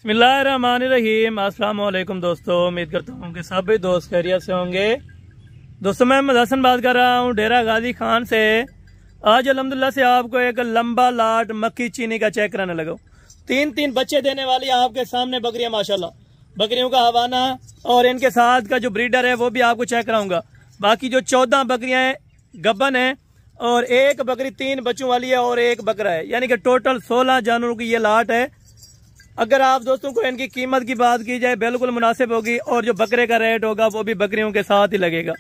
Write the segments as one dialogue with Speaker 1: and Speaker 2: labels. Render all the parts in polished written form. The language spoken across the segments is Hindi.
Speaker 1: बिस्मिल्लाहिर्रहमानिर्रहीम। अस्सलाम वालेकुम दोस्तों, उम्मीद करता हूँ कि सभी दोस्त खैरियत से होंगे। दोस्तों मैं अहमद हसन बात कर रहा हूँ डेरा गाजी खान से। आज अल्हम्दुलिल्लाह से आपको एक लंबा लाट मक्खी चीनी का चेक कराने लगा। तीन बच्चे देने वाली आपके सामने बकरियां माशाल्लाह, बकरियों का हवाना और इनके साथ का जो ब्रीडर है वो भी आपको चेक कराऊंगा। बाकी जो 14 बकरियां हैं गब्बन है और एक बकरी 3 बच्चों वाली है और एक बकरा है, यानी कि टोटल 16 जानवरों की ये लाट है। अगर आप दोस्तों को इनकी कीमत की बात की जाए बिल्कुल मुनासिब होगी और जो बकरे का रेट होगा वो भी बकरियों के साथ ही लगेगा।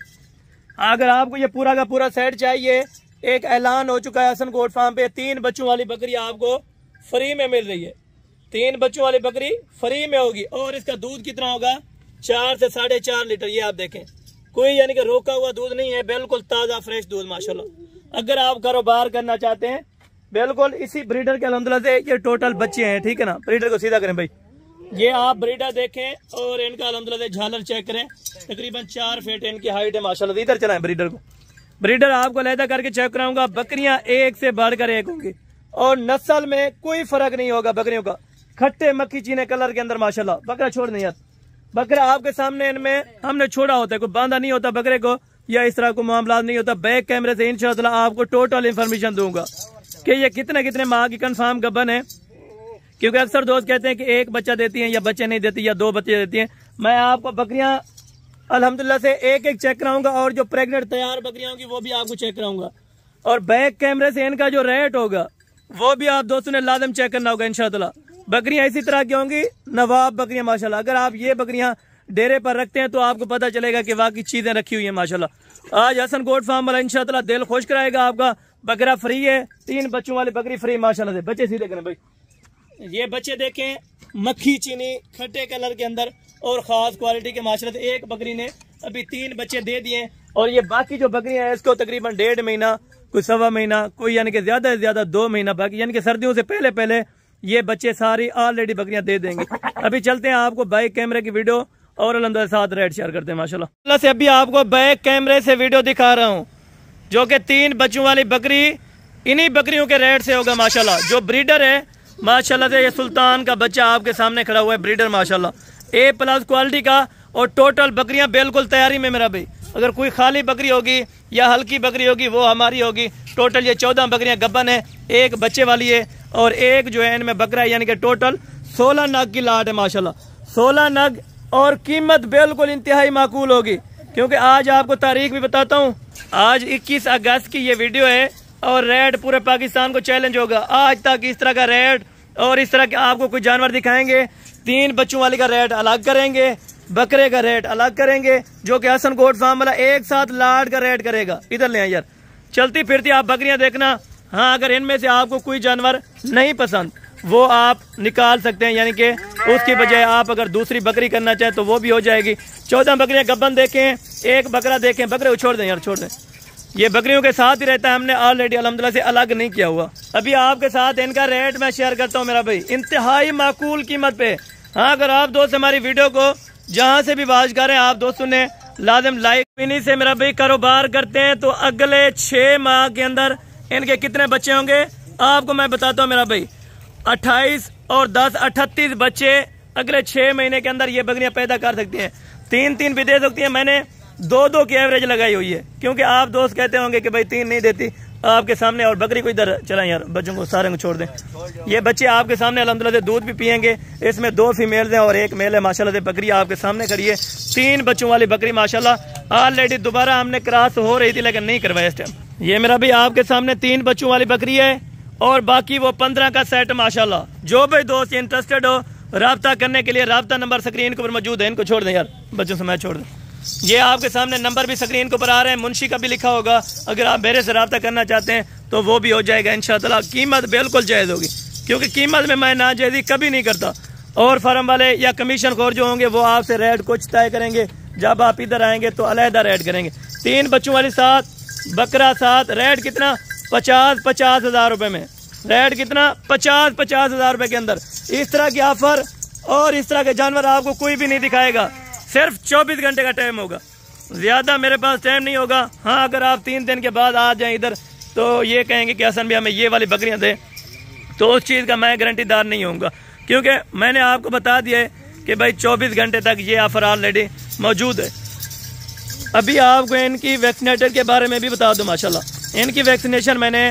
Speaker 1: अगर आपको ये पूरा का पूरा सेट चाहिए, एक ऐलान हो चुका है हसन गोट फार्म पे, 3 बच्चों वाली बकरी आपको फ्री में मिल रही है। 3 बच्चों वाली बकरी फ्री में होगी और इसका दूध कितना होगा? 4 से 4.5 लीटर। ये आप देखें, कोई यानी कि रोका हुआ दूध नहीं है, बिल्कुल ताज़ा फ्रेश दूध माशाल्लाह। अगर आप कारोबार करना चाहते हैं बिल्कुल इसी ब्रीडर के अल्हम्दुलिल्लाह से ये टोटल बच्चे हैं, ठीक है ना। ब्रीडर को सीधा करें भाई, ये आप ब्रीडर देखें और इनका अल्हम्दुलिल्लाह से झालर चेक करें। तकरीबन 4 फीट इनकी हाइट है माशाल्लाह। इधर चलाएं ब्रीडर को, ब्रीडर आपको अलहदा करके चेक कराऊंगा। बकरियां एक से बढ़कर एक होंगी और नस्ल में कोई फर्क नहीं होगा बकरियों का। खट्टे मक्खी चीने कलर के अंदर माशाल्लाह। बकरा छोड़ नहीं यार, बकरा आपके सामने इनमें हमने छोड़ा होता है, कोई बांधा नहीं होता बकरे को या इस तरह को मामला नहीं होता। बैक कैमरे से इंशाअल्लाह आपको टोटल इन्फॉर्मेशन दूंगा कि ये कितने माह की कंफर्म गबन है, क्योंकि अक्सर दोस्त कहते हैं कि एक बच्चा देती हैं या बच्चे नहीं देती या 2 बच्चे देती हैं। मैं आपको बकरियां अल्हम्दुलिल्लाह से एक चेक कराऊंगा और जो प्रेग्नेंट तैयार बकरियां होंगी वो भी आपको चेक कराऊंगा। और बैक कैमरे से इनका जो रेट होगा वो भी आप दोस्तों ने लाजम चेक करना होगा इंशाअल्लाह। बकरियां इसी तरह की होंगी, नवाब बकरियां माशाल्लाह। अगर आप ये बकरियां डेरे पर रखते हैं तो आपको पता चलेगा कि वाकई चीजें रखी हुई है माशाल्लाह। आज हसन गोट फार्म वाला इंशाअल्लाह दिल खुश कराएगा आपका। बकरा फ्री है, 3 बच्चों वाली बकरी फ्री माशाल्लाह से। बच्चे सीधे करें भाई, ये बच्चे देखें, मक्खी चीनी खट्टे कलर के अंदर और खास क्वालिटी के माशाल्लाह से। एक बकरी ने अभी 3 बच्चे दे दिए और ये बाकी जो बकरियां हैं इसको तकरीबन 1.5 महीना, कोई 1.25 महीना, कोई यानी कि ज्यादा से ज्यादा 2 महीना बाकी, यानी कि सर्दियों से पहले ये बच्चे सारी ऑलरेडी बकरियां दे देंगे। अभी चलते हैं आपको बैक कैमरे की वीडियो और अल्हम्दुलिल्लाह साथ रेट शेयर करते हैं माशाल्लाह से। अभी आपको बैक कैमरे से वीडियो दिखा रहा हूँ जो कि 3 बच्चों वाली बकरी इन्हीं बकरियों के रेट से होगा माशाल्लाह। जो ब्रीडर है माशाल्लाह से, ये सुल्तान का बच्चा आपके सामने खड़ा हुआ है, ब्रीडर माशाल्लाह A+ क्वालिटी का। और टोटल बकरियां बिल्कुल तैयारी में मेरा भाई। अगर कोई खाली बकरी होगी या हल्की बकरी होगी वो हमारी होगी। टोटल ये 14 बकरियां गब्बन है, एक बच्चे वाली है और एक जो है इनमें बकरा है, यानी कि टोटल 16 नग की लाट है माशाल्लाह। 16 नग और कीमत बिल्कुल इंतहाई माकूल होगी, क्योंकि आज आपको तारीख भी बताता हूँ। आज 21 अगस्त की ये वीडियो है और रेट पूरे पाकिस्तान को चैलेंज होगा। आज तक इस तरह का रेट और इस तरह के आपको कोई जानवर दिखाएंगे। 3 बच्चों वाली का रेट अलग करेंगे, बकरे का रेट अलग करेंगे, जो कि हसन गोट फार्म वाला एक साथ लाट का रेट करेगा। इधर ले यार, चलती फिरती आप बकरियां देखना। हाँ, अगर इनमें से आपको कोई जानवर नहीं पसंद वो आप निकाल सकते हैं, यानी कि उसकी बजाय आप अगर दूसरी बकरी करना चाहें तो वो भी हो जाएगी। 14 बकरियां गब्बन देखें, एक बकरा देखें। बकरे को छोड़ दें यार, छोड़ दें, ये बकरियों के साथ ही रहता है, हमने ऑलरेडी अल्हम्दुलिल्लाह से अलग नहीं किया हुआ। अभी आपके साथ इनका रेट मैं शेयर करता हूँ मेरा भाई, इंतहाई माकूल कीमत पे। हाँ, अगर आप दोस्त हमारी वीडियो को जहाँ से भी वाच करें, आप दोस्तों ने लाजिम लाइक। इन्हीं से मेरा भाई कारोबार करते हैं तो अगले 6 माह के अंदर इनके कितने बच्चे होंगे आपको मैं बताता हूँ मेरा भाई। 28 और 10 38 बच्चे अगले 6 महीने के अंदर ये बकरियां पैदा कर सकती हैं। 3 भी दे सकती हैं। मैंने 2 की एवरेज लगाई हुई है, क्योंकि आप दोस्त कहते होंगे कि भाई 3 नहीं देती आपके सामने। और बकरी को इधर चलाएं यार, बच्चों को सारे को छोड़ दें। ये बच्चे आपके सामने अल्हम्दुलिल्लाह से दूध भी पियेंगे। इसमें 2 फीमेल्स हैं और 1 मेल है माशाल्लाह से। बकरी आपके सामने खड़ी है, 3 बच्चों वाली बकरी माशाल्लाह। ऑलरेडी दोबारा हमने क्रॉस हो रही थी लेकिन नहीं करवाया इस टाइम। ये मेरा भी आपके सामने 3 बच्चों वाली बकरी है और बाकी वो 15 का सेट माशाल्लाह। जो भी दोस्त इंटरेस्टेड हो राब्ता करने के लिए, राब्ता नंबर स्क्रीन के ऊपर मौजूद है। इनको छोड़ दें यार, बच्चों से मैं छोड़ दें। ये आपके सामने नंबर भी स्क्रीन के ऊपर आ रहे हैं, मुंशी का भी लिखा होगा। अगर आप मेरे से राब्ता करना चाहते हैं तो वो भी हो जाएगा इंशाअल्लाह। कीमत बिल्कुल जायज़ होगी, क्योंकि कीमत में मैं नाजायज़ी कभी नहीं करता। और फार्म वाले या कमीशन खोर जो होंगे वो आपसे रेट कुछ तय करेंगे, जब आप इधर आएंगे तो अलहदा रेट करेंगे। 3 बच्चों वाली साथ बकरा साथ, रेट कितना? 50 हज़ार रुपए में। रेट कितना? 50 हज़ार रुपए के अंदर। इस तरह की ऑफर और इस तरह के जानवर आपको कोई भी नहीं दिखाएगा। सिर्फ 24 घंटे का टाइम होगा, ज्यादा मेरे पास टाइम नहीं होगा। हाँ, अगर आप 3 दिन के बाद आ जाएं इधर तो ये कहेंगे कि हसन भी हमें ये वाली बकरियां दे, तो उस चीज़ का मैं गारंटीदार नहीं होऊंगा। क्योंकि मैंने आपको बता दिया है कि भाई 24 घंटे तक ये ऑफर ऑलरेडी मौजूद है। अभी आपको इनकी वैक्सीनेटर के बारे में भी बता दूं। माशाल्लाह इनकी वैक्सीनेशन मैंने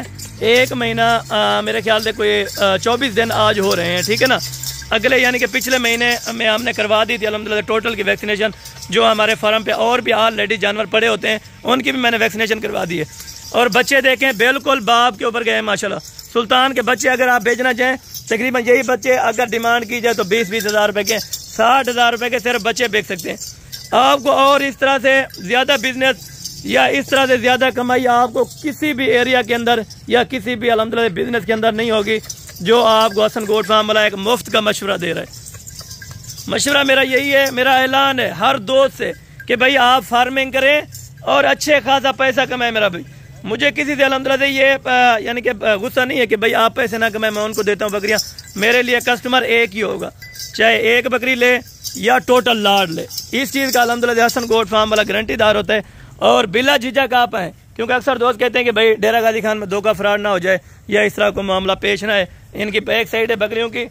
Speaker 1: 1 महीना मेरे ख्याल से कोई 24 दिन आज हो रहे हैं, ठीक है ना। अगले यानी कि पिछले महीने में हमने करवा दी थी अल्हम्दुलिल्लाह टोटल की वैक्सीनेशन। जो हमारे फार्म पे और भी ऑलरेडी जानवर पड़े होते हैं उनकी भी मैंने वैक्सीनेशन करवा दी है। और बच्चे देखें बिल्कुल बाप के ऊपर गए माशाल्लाह। सुल्तान के बच्चे अगर आप बेचना चाहें तकरीबन यही बच्चे अगर डिमांड की जाए तो 20-20 हज़ार रुपये के 60 हज़ार रुपये के सिर्फ बच्चे बेच सकते हैं। आपको और इस तरह से ज़्यादा बिजनेस या इस तरह से ज़्यादा कमाई आपको किसी भी एरिया के अंदर या किसी भी अल्हम्दुलिल्लाह बिजनेस के अंदर नहीं होगी जो आपको हसन गोट फार्म वाला एक मुफ्त का मशवरा दे रहा है। मशवरा मेरा यही है, मेरा ऐलान है हर दोस्त से कि भाई आप फार्मिंग करें और अच्छे खासा पैसा कमाएं। मेरा भाई मुझे किसी से अल्हम्दुलिल्लाह ये यानी कि गुस्सा नहीं है कि भाई आप पैसे ना कमाएं, मैं उनको देता हूँ बकरियाँ। मेरे लिए कस्टमर एक ही होगा, चाहे एक बकरी ले या टोटल लाड ले। इस चीज़ का अल्हम्दुलिल्लाह हसन गोट फार्म वाला गारंटीदार होता है और बिला झिझक आप आए। क्योंकि अक्सर दोस्त कहते हैं कि भाई डेरा गाजी खान में धोखा फ्रॉड ना हो जाए या इस तरह को मामला पेश ना है। इनकी बैक साइड है बकरियों की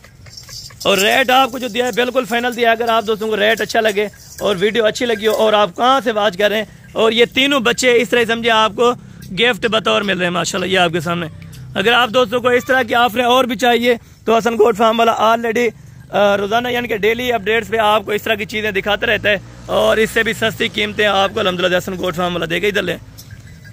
Speaker 1: और रेट आपको जो दिया है बिल्कुल फाइनल दिया है। अगर आप दोस्तों को रेट अच्छा लगे और वीडियो अच्छी लगी हो और आप कहाँ से वाच कर रहे हैं और ये तीनों बच्चे इस तरह समझे आपको गिफ्ट बतौर मिल रहे हैं माशाल्लाह ये आपके सामने। अगर आप दोस्तों को इस तरह की ऑफरें और भी चाहिए तो हसन गोट फार्म वाला ऑलरेडी रोज़ाना यानी कि डेली अपडेट्स पे आपको इस तरह की चीज़ें दिखाता रहता है और इससे भी सस्ती कीमतें आपको अल्हम्दुलिल्लाह हसन गोट फार्म वाला देगा। इधर लें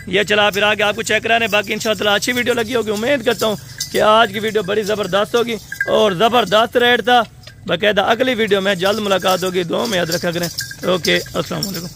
Speaker 1: ये चला फिर आके आपको चेक कराने। बाकी इंशाअल्लाह अच्छी वीडियो लगी होगी। उम्मीद करता हूँ कि आज की वीडियो बड़ी ज़बरदस्त होगी और ज़बरदस्त रेट था। बाकायदा अगली वीडियो में जल्द मुलाकात होगी। दुआ में याद रखा करें। ओके अस्सलाम वालेकुम।